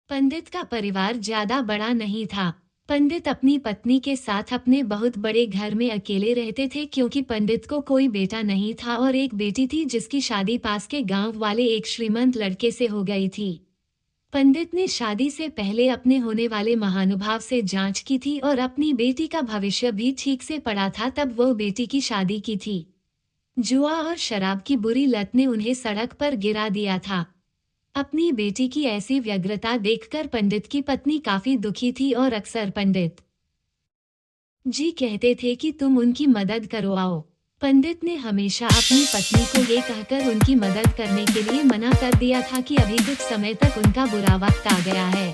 पंडित का परिवार ज्यादा बड़ा नहीं था। पंडित अपनी पत्नी के साथ अपने बहुत बड़े घर में अकेले रहते थे क्योंकि पंडित को कोई बेटा नहीं था और एक बेटी थी जिसकी शादी पास के गांव वाले एक श्रीमंत लड़के से हो गई थी। पंडित ने शादी से पहले अपने होने वाले महानुभाव से जांच की थी और अपनी बेटी का भविष्य भी ठीक से पढ़ा था तब वो बेटी की शादी की थी। जुआ और शराब की बुरी लत ने उन्हें सड़क पर गिरा दिया था। अपनी बेटी की ऐसी व्यग्रता देखकर पंडित की पत्नी काफी दुखी थी और अक्सर पंडित जी कहते थे कि तुम उनकी मदद करो आओ। पंडित ने हमेशा अपनी पत्नी को ये कहकर उनकी मदद करने के लिए मना कर दिया था कि अभी कुछ समय तक उनका बुरा वक्त आ गया है।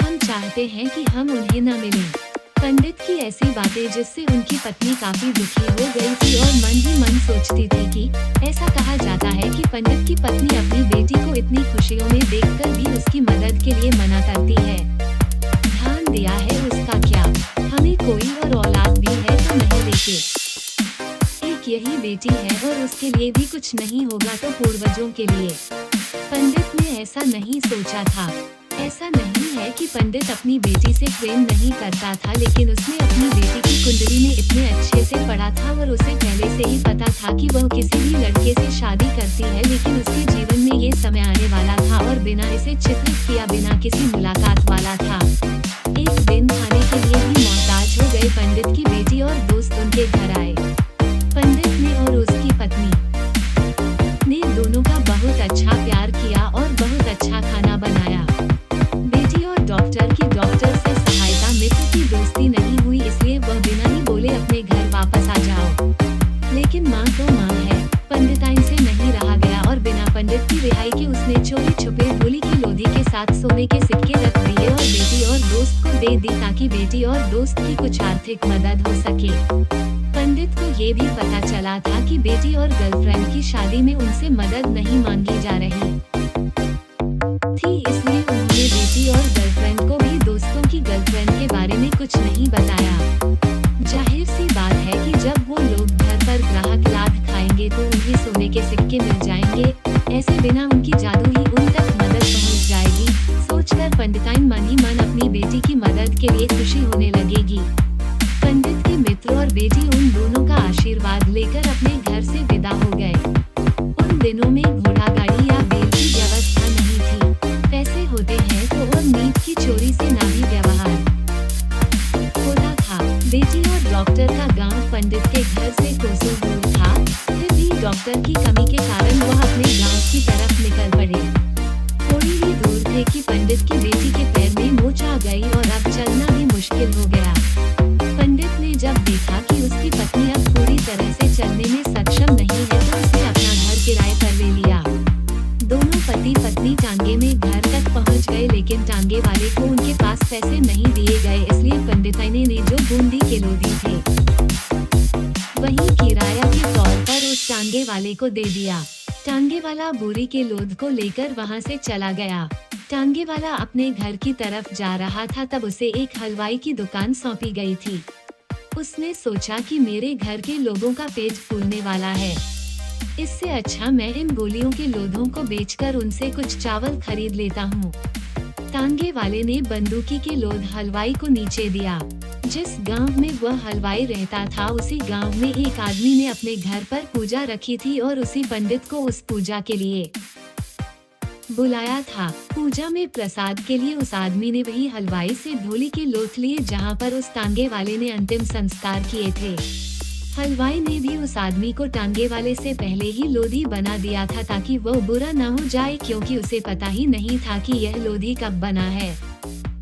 हम चाहते हैं कि हम उन्हें न मिलें। पंडित की ऐसी बातें जिससे उनकी पत्नी काफी दुखी हो गई थी और मन ही मन सोचती थी कि ऐसा कहा जाता है कि पंडित की पत्नी अपनी बेटी को इतनी खुशियों में देखकर भी उसकी मदद के लिए मना करती है। ध्यान दिया है उसका क्या, हमें कोई और औलाद भी है तो नहीं देखे। एक यही बेटी है और उसके लिए भी कुछ नहीं होगा तो पूर्वजों के लिए। पंडित ने ऐसा नहीं सोचा था। ऐसा नहीं है कि पंडित अपनी बेटी से प्रेम नहीं करता था, लेकिन उसने अपनी बेटी की कुंडली में इतने अच्छे से पढ़ा था और उसे पहले से ही पता था कि वह किसी भी लड़के से शादी करती है, लेकिन उसके जीवन में ये समय आने वाला था और बिना इसे चित्रित किया बिना किसी मुलाकात वाला था। एक दिन खाने के लिए भी मोहताज हो गए पंडित की बेटी और दोस्त उनके घर आए। पंडित ने और उसकी पत्नी ने दोनों का बहुत अच्छा प्यार किया और बहुत अच्छा खाना बनाया। डॉक्टर से सहायता, मित्र की दोस्ती नहीं हुई, इसलिए वह बिना ही बोले अपने घर वापस आ जाओ। लेकिन माँ तो माँ है, पंडिताइन से नहीं रहा गया और बिना पंडित की रिहाई के उसने चोरी छुपे भोली की लोधी के साथ सोने के सिक्के रख दिए और बेटी और दोस्त को दे दी ताकि बेटी और दोस्त की कुछ आर्थिक मदद हो सके। पंडित को ये भी पता चला था कि बेटी और गर्लफ्रेंड की शादी में उनसे मदद नहीं मांगी जा रही थी, इसलिए उन्होंने बेटी और गर्लफ्रेंड को भी दोस्तों की गर्लफ्रेंड के बारे में कुछ नहीं बताया। जाहिर सी बात है कि जब वो लोग घर पर ग्राहक लाद खाएंगे तो उन्हें सोने के सिक्के मिल जाएंगे, ऐसे बिना उनकी जादू ही उन तक मदद पहुंच जाएगी। सोचकर पंडिताइन मन ही मन अपनी बेटी की मदद के लिए खुशी होने लगेगी। पंडित के मित्र और बेटी उन दोनों का आशीर्वाद लेकर अपने घर से विदा हो गए। उन दिनों में घोड़ा गाड़ी या बैल की व्यवस्था नहीं थी। पैसे होते हैं तो और नींद की चोरी से ना भी व्यवहार होता था। बेटी और डॉक्टर का गांव पंडित के घर से कोसों दूर था, फिर भी डॉक्टर की कमी के कारण वह अपने गांव की तरफ निकल पड़े। थोड़ी ही दूर थे कि पंडित की बेटी के पैर में मोच आ गई और अब चलना भी मुश्किल हो गया। पंडित ने जब देखा कि उसकी पत्नी अब पूरी तरह से चलने में सक्षम नहीं है तो उसने अपना घर किराए पर ले लिया। दोनों पति पत्नी टांगे में घर तक पहुंच गए, लेकिन टांगे वाले को उनके पास पैसे नहीं दिए गए, इसलिए पंडिताइन ने जो बूंदी के लोधी थे वही किराया के तौर पर उस टांगे वाले को दे दिया। टांगे वाला बोरी के लोध को लेकर वहां से चला गया। टांगे वाला अपने घर की तरफ जा रहा था तब उसे एक हलवाई की दुकान सौंपी गई थी। उसने सोचा कि मेरे घर के लोगों का पेट फूलने वाला है, इससे अच्छा मैं इन गोलियों के लोधों को बेचकर उनसे कुछ चावल खरीद लेता हूँ। टांगे वाले ने बंदूकी के लोध हलवाई को नीचे दिया। जिस गांव में वह हलवाई रहता था उसी गांव में एक आदमी ने अपने घर पर पूजा रखी थी और उसी पंडित को उस पूजा के लिए बुलाया था। पूजा में प्रसाद के लिए उस आदमी ने वही हलवाई से ढोली के लोथ लिए जहाँ पर उस टांगे वाले ने अंतिम संस्कार किए थे। हलवाई ने भी उस आदमी को टांगे वाले से पहले ही लोधी बना दिया था ताकि वो बुरा न हो जाए, क्योंकि उसे पता ही नहीं था कि यह लोधी कब बना है।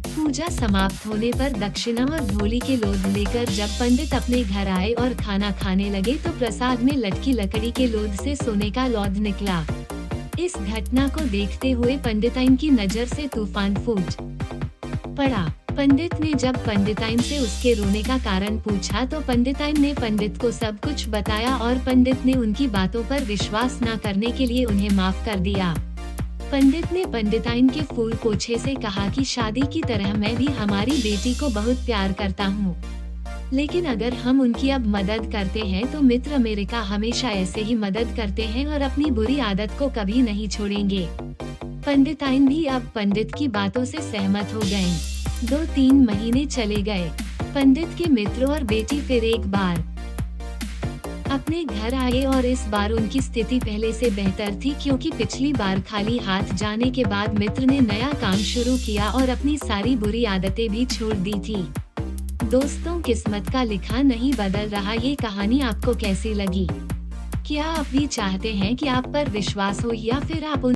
पूजा समाप्त होने पर दक्षिणा और ढोली के लोध लेकर जब पंडित अपने घर आए और खाना खाने लगे तो प्रसाद में लटकी लकड़ी के लोध से सोने का लोध निकला। इस घटना को देखते हुए पंडिताइन की नजर से तूफान फूट पड़ा। पंडित ने जब पंडिताइन से उसके रोने का कारण पूछा तो पंडिताइन ने पंडित को सब कुछ बताया और पंडित ने उनकी बातों पर विश्वास न करने के लिए उन्हें माफ कर दिया। पंडित ने पंडिताइन के फूल पोछे से कहा कि शादी की तरह मैं भी हमारी बेटी को बहुत प्यार करता हूँ, लेकिन अगर हम उनकी अब मदद करते हैं तो मित्र अमेरिका हमेशा ऐसे ही मदद करते हैं और अपनी बुरी आदत को कभी नहीं छोड़ेंगे। पंडिताइन भी अब पंडित की बातों से सहमत हो गईं। 2-3 महीने चले गए। पंडित के मित्र और बेटी फिर एक बार अपने घर आए और इस बार उनकी स्थिति पहले से बेहतर थी, क्योंकि पिछली बार खाली हाथ जाने के बाद मित्र ने नया काम शुरू किया और अपनी सारी बुरी आदतें भी छोड़ दी थी। दोस्तों, किस्मत का लिखा नहीं बदल रहा। ये कहानी आपको कैसी लगी? क्या आप भी चाहते हैं कि आप पर विश्वास हो या फिर आप